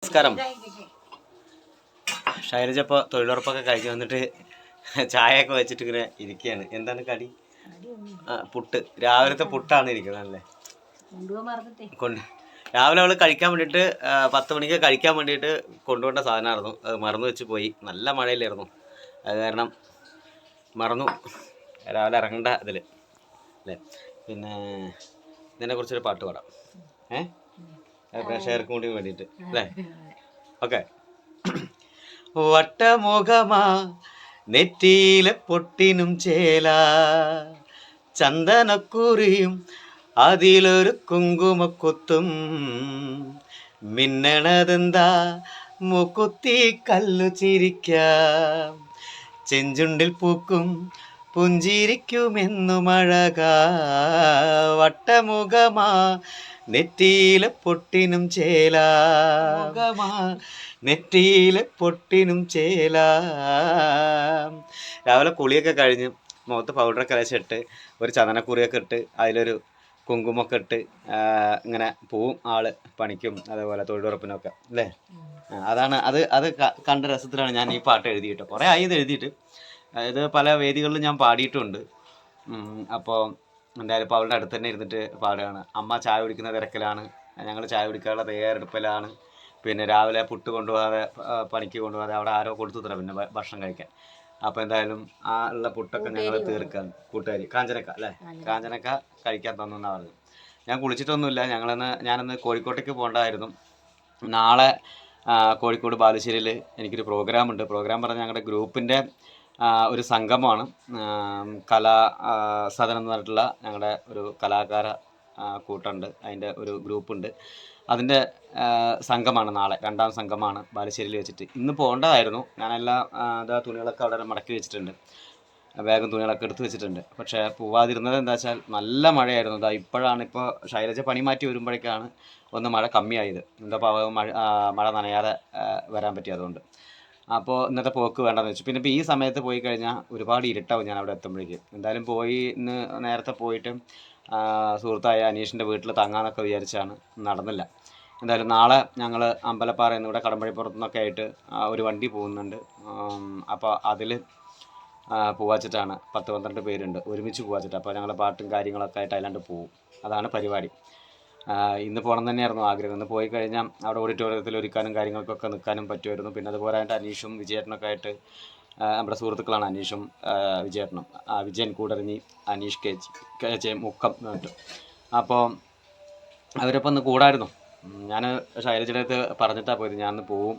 നമസ്കാരം. ശൈലജ ഇപ്പോൾ തൊഴിലുറപ്പൊക്കെ കഴിച്ച് വന്നിട്ട് ചായയൊക്കെ വെച്ചിട്ട് ഇങ്ങനെ ഇരിക്കുകയാണ്. എന്താണ് കടി? പുട്ട്. രാവിലത്തെ പുട്ടാണ് ഇരിക്കുന്നത് അല്ലേ? രാവിലെ അവൾ കഴിക്കാൻ വേണ്ടിയിട്ട് 10 മണിക്ക് കഴിക്കാൻ വേണ്ടിയിട്ട് കൊണ്ടുപോകേണ്ട സാധനമായിരുന്നു. അത് മറന്നു വെച്ച് പോയി. നല്ല മഴയിലായിരുന്നു. അത് കാരണം മറന്നു. രാവിലെ ഇറങ്ങേണ്ട ഇതിൽ അല്ലേ? പിന്നെ ഇതിനെക്കുറിച്ചൊരു പാട്ട് പാടാം. പ്രേക്ഷകർക്കും കൂടി വേണ്ടിയിട്ട് അല്ലേ? ഓക്കെ. വട്ടമുഖമാ നെറ്റിയിലെ പൊട്ടിനും ചേല, ചന്ദനക്കുറിയും അതിലൊരു കുങ്കുമക്കൊത്തും, മിന്നണതെന്താ മുക്കുത്തി കല്ലു ചിരിക്കാം, ചെഞ്ചുണ്ടിൽ പൂക്കും പുഞ്ചിരിക്കുമെന്നു മഴക. വട്ടമുഖമാ നെറ്റിയിലെ പൊട്ടിനും ചേല, നെറ്റിയിലെ പൊട്ടിനും ചേല. രാവിലെ കുളിയൊക്കെ കഴിഞ്ഞ് മുഖത്ത് പൗഡറൊക്കെ അരച്ചിട്ട് ഒരു ചന്ദനക്കുറിയൊക്കെ ഇട്ട് അതിലൊരു കുങ്കുമൊക്കെ ഇട്ട് ഇങ്ങനെ പോവും ആള് പണിക്കും അതേപോലെ തൊഴിലുറപ്പിനൊക്കെ അല്ലേ? അതാണ് അത് കണ്ട രസത്തിലാണ് ഞാൻ ഈ പാട്ട് എഴുതിയിട്ട്. കുറേ ആയി ഇത് എഴുതിയിട്ട്. ഇത് പല വേദികളിലും ഞാൻ പാടിയിട്ടുമുണ്ട്. അപ്പോൾ എന്തായാലും ഇപ്പോൾ അവളുടെ അടുത്ത് തന്നെ ഇരുന്നിട്ട് പാടുകയാണ്. അമ്മ ചായ കുടിക്കുന്ന തിരക്കിലാണ്, ഞങ്ങൾ ചായ കുടിക്കാനുള്ള തയ്യാറെടുപ്പിലാണ്. പിന്നെ രാവിലെ പുട്ട് കൊണ്ടുപോകാതെ പണിക്ക് കൊണ്ടുപോകാതെ അവിടെ ആരോ കൊടുത്തു തരാം പിന്നെ ഭക്ഷണം കഴിക്കാൻ. അപ്പോൾ എന്തായാലും ആ ഉള്ള പുട്ടൊക്കെ ഞങ്ങൾ തീർക്കാൻ കൂട്ടുകാരി കാഞ്ചനക്ക അല്ലേ? കാഞ്ചനക്ക കഴിക്കാൻ തന്നെന്നാണ് പറഞ്ഞത്. ഞാൻ കുളിച്ചിട്ടൊന്നുമില്ല. ഞാനന്ന് കോഴിക്കോട്ടേക്ക് പോകേണ്ടതായിരുന്നു. നാളെ കോഴിക്കോട് ബാലുശ്ശേരിയിൽ എനിക്കൊരു പ്രോഗ്രാമുണ്ട്. പ്രോഗ്രാം പറഞ്ഞാൽ ഞങ്ങളുടെ ഗ്രൂപ്പിൻ്റെ ഒരു സംഗമമാണ്. സദനം എന്ന് പറഞ്ഞിട്ടുള്ള ഞങ്ങളുടെ ഒരു കലാകാര കൂട്ടുണ്ട്. അതിൻ്റെ ഒരു ഗ്രൂപ്പുണ്ട്. അതിൻ്റെ സംഘമാണ് നാളെ. 2ാം സംഘമാണ് ബാലുശ്ശേരിയിൽ വെച്ചിട്ട്. ഇന്ന് പോകേണ്ടതായിരുന്നു. ഞാനെല്ലാം തുണികളൊക്കെ അവിടെ മടക്കി വെച്ചിട്ടുണ്ട്. വേഗം തുണികളൊക്കെ എടുത്ത് വെച്ചിട്ടുണ്ട്. പക്ഷേ പോവാതിരുന്നത് എന്താ വെച്ചാൽ നല്ല മഴയായിരുന്നു. ഇപ്പോഴാണ് ശൈലജ പണി മാറ്റി വരുമ്പോഴേക്കാണ് ഒന്ന് മഴ കമ്മിയായത്. എന്താ മഴ നനയാതെ വരാൻ പറ്റി. അതുകൊണ്ട് അപ്പോൾ ഇന്നത്തെ പോക്ക് വേണ്ടെന്ന് വെച്ചു. പിന്നെ ഇപ്പോൾ ഈ സമയത്ത് പോയി കഴിഞ്ഞാൽ ഒരുപാട് ഇരുട്ടാവും ഞാൻ അവിടെ എത്തുമ്പോഴേക്ക്. എന്തായാലും ഇന്ന് നേരത്തെ പോയിട്ട് സുഹൃത്തായ അനീഷിൻ്റെ വീട്ടിൽ തങ്ങാമെന്നൊക്കെ വിചാരിച്ചാണ്. നടന്നില്ല. എന്തായാലും നാളെ ഞങ്ങൾ അമ്പലപ്പാറയിൽ നിന്ന് ഇവിടെ കടമ്പഴിപ്പുറത്തു നിന്നൊക്കെ ആയിട്ട് ഒരു വണ്ടി പോകുന്നുണ്ട്. അപ്പോൾ അതിൽ പോവാച്ചിട്ടാണ്. 10-12 പേരുണ്ട് ഒരുമിച്ച് പോവാച്ചിട്ട്. അപ്പോൾ ഞങ്ങൾ പാട്ടും കാര്യങ്ങളൊക്കെ ആയിട്ട് അതിലാണ്ട് പോകും. അതാണ് പരിപാടി. ഇന്ന് പോകണം തന്നെയായിരുന്നു ആഗ്രഹം. ഇന്ന് പോയി കഴിഞ്ഞാൽ അവിടെ ഓഡിറ്റോറിയത്തിൽ ഒരുക്കാനും കാര്യങ്ങൾക്കൊക്കെ നിൽക്കാനും പറ്റുമായിരുന്നു. പിന്നെ അതുപോലെയായിട്ട് അനീഷും വിജയേട്ടനൊക്കെ ആയിട്ട് നമ്മുടെ സുഹൃത്തുക്കളാണ് അനീഷും വിജയേട്ടനും. വിജയൻ കൂടറിഞ്ഞി, അനീഷ് കെ മുക്കം എന്നിട്ട്. അപ്പോൾ അവരൊപ്പം ഒന്ന് കൂടായിരുന്നു. ഞാൻ ശൈലജയുടെ അടുത്ത് പറഞ്ഞിട്ടാണ് പോയത്. ഞാനൊന്ന് പോവും,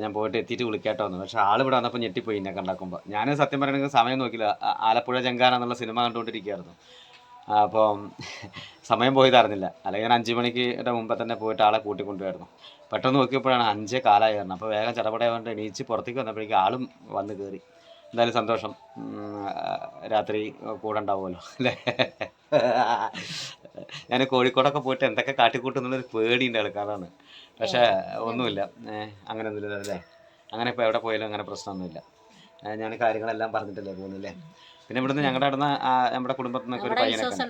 ഞാൻ പോയിട്ട് എത്തിയിട്ട് വിളിക്കാട്ടോ എന്ന്. പക്ഷേ ആളിവിടെ വന്നപ്പോൾ ഞെട്ടിപ്പോയി എന്നെ കണ്ടാക്കുമ്പോൾ. ഞാൻ സത്യം പറയണമെങ്കിൽ സമയം നോക്കില്ല. ആലപ്പുഴ ജങ്കാന എന്നുള്ള സിനിമ കണ്ടുകൊണ്ടിരിക്കുകയായിരുന്നു. അപ്പം സമയം പോയത് അറിഞ്ഞില്ല. അല്ലെങ്കിൽ ഞാൻ 5 മണിക്ക് മുമ്പേ തന്നെ പോയിട്ട് ആളെ കൂട്ടിക്കൊണ്ടുവരുന്നു. പെട്ടെന്ന് നോക്കിയപ്പോഴാണ് 5 കാലമായിരുന്നു. അപ്പോൾ വേഗം ചടപടയാണ്ട് എണീച്ച് പുറത്തേക്ക് വന്നപ്പോഴേക്കും ആളും വന്ന് കയറി. എന്തായാലും സന്തോഷം. രാത്രി കൂടെ ഉണ്ടാവുമല്ലോ അല്ലേ? ഞാൻ കോഴിക്കോടൊക്കെ പോയിട്ട് എന്തൊക്കെ കാട്ടിക്കൂട്ടുന്നുള്ളൊരു പേടിയുണ്ട് ആൾക്കാരാണ്. പക്ഷേ ഒന്നുമില്ല, അങ്ങനെയൊന്നുമില്ല അല്ലേ? അങ്ങനെ ഇപ്പോൾ എവിടെ പോയാലും അങ്ങനെ പ്രശ്നമൊന്നുമില്ല. ഞാൻ കാര്യങ്ങളെല്ലാം പറഞ്ഞിട്ടല്ലേ പോകുന്നില്ലേ? പിന്നെ ഇവിടുന്ന് ഞങ്ങളുടെ അടുത്ത് നമ്മുടെ കുടുംബത്തിൽ നിന്നൊക്കെ ഒരു പയ്യനൊക്കെ.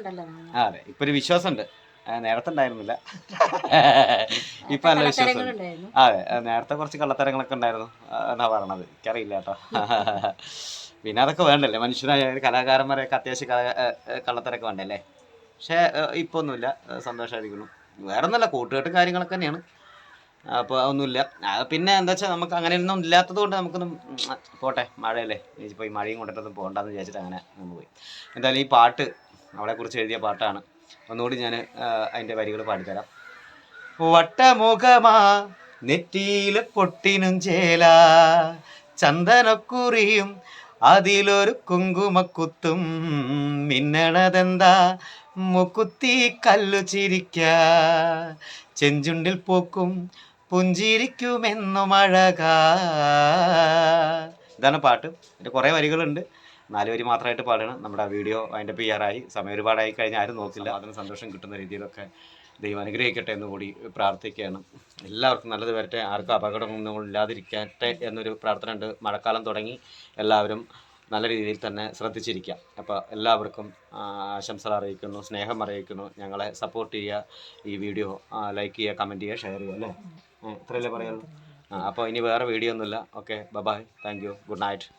അതെ, ഇപ്പൊ ഒരു വിശ്വാസമുണ്ട്. നേരത്തെ ഉണ്ടായിരുന്നില്ല, ഇപ്പൊ നല്ല വിശ്വാസമുണ്ട്. അതെ, നേരത്തെ കുറച്ച് കള്ളത്തരങ്ങളൊക്കെ ഉണ്ടായിരുന്നു എന്നാ പറയണത്. എനിക്കറിയില്ല കേട്ടോ. പിന്നെ അതൊക്കെ വേണ്ടല്ലേ, മനുഷ്യനായ കലാകാരന്മാരെയൊക്കെ അത്യാവശ്യം കള്ളത്തരൊക്കെ വേണ്ടല്ലേ? പക്ഷേ ഇപ്പൊ ഒന്നുമില്ല, സന്തോഷമായിരിക്കുന്നു. വേറെ ഒന്നുമല്ല, കൂട്ടുകെട്ടും കാര്യങ്ങളൊക്കെ തന്നെയാണ്. അപ്പോൾ അതൊന്നുമില്ല. പിന്നെ എന്താ വെച്ചാൽ നമുക്ക് അങ്ങനെയൊന്നും ഇല്ലാത്തത് കൊണ്ട് നമുക്കൊന്നും പോട്ടെ, മഴയല്ലേ, ഇപ്പോൾ ഈ മഴയും കൊണ്ടിട്ടൊന്നും പോകണ്ടെന്ന് വിചാരിച്ചിട്ട് അങ്ങനെ നിന്ന് പോയി. എന്തായാലും ഈ പാട്ട് അവളെക്കുറിച്ച് എഴുതിയ പാട്ടാണ്. ഒന്നുകൂടി ഞാൻ അതിൻ്റെ വരികൾ പാടിത്തരാം. വട്ടമുഖമാ നെറ്റിയിലെ പൊട്ടിനും ചേല, ചന്ദനക്കുറിയും അതിലൊരു കുങ്കുമക്കുത്തും, മിന്നണതെന്താ മുക്കുത്തി കല്ലു ചിരിക്ക, ചെഞ്ചുണ്ടിൽ പൂക്കും പുഞ്ചിരിക്കുമെന്നു മഴക. ഇതാണ് പാട്ട്. ഇതിൻ്റെ കുറേ വരികളുണ്ട്. 4 വരി മാത്രമായിട്ട് പാടണം. നമ്മുടെ വീഡിയോ അതിൻ്റെ ചെയ്യാറായി. സമയം ഒരുപാടായി കഴിഞ്ഞാൽ ആരും നോക്കില്ല. അതിന് സന്തോഷം കിട്ടുന്ന രീതിയിലൊക്കെ ദൈവം അനുഗ്രഹിക്കട്ടെ എന്ന് കൂടി പ്രാർത്ഥിക്കുകയാണ്. എല്ലാവർക്കും നല്ലത് വരട്ടെ, ആർക്കും അപകടമൊന്നും ഇല്ലാതിരിക്കട്ടെ എന്നൊരു പ്രാർത്ഥന ഉണ്ട്. മഴക്കാലം തുടങ്ങി, എല്ലാവരും നല്ല രീതിയിൽ തന്നെ ശ്രദ്ധിച്ചിരിക്കുക. അപ്പോൾ എല്ലാവർക്കും ആശംസകൾ അറിയിക്കുന്നു, സ്നേഹം അറിയിക്കുന്നു. ഞങ്ങളെ സപ്പോർട്ട് ചെയ്യുക, ഈ വീഡിയോ ലൈക്ക് ചെയ്യുക, കമൻറ്റ് ചെയ്യുക, ഷെയർ ചെയ്യുക അല്ലേ? ഇത്രയല്ലേ പറയാനുള്ളൂ. അപ്പോൾ ഇനി വേറെ വീഡിയോ ഒന്നുമില്ല. Okay, bye, thank you, good night.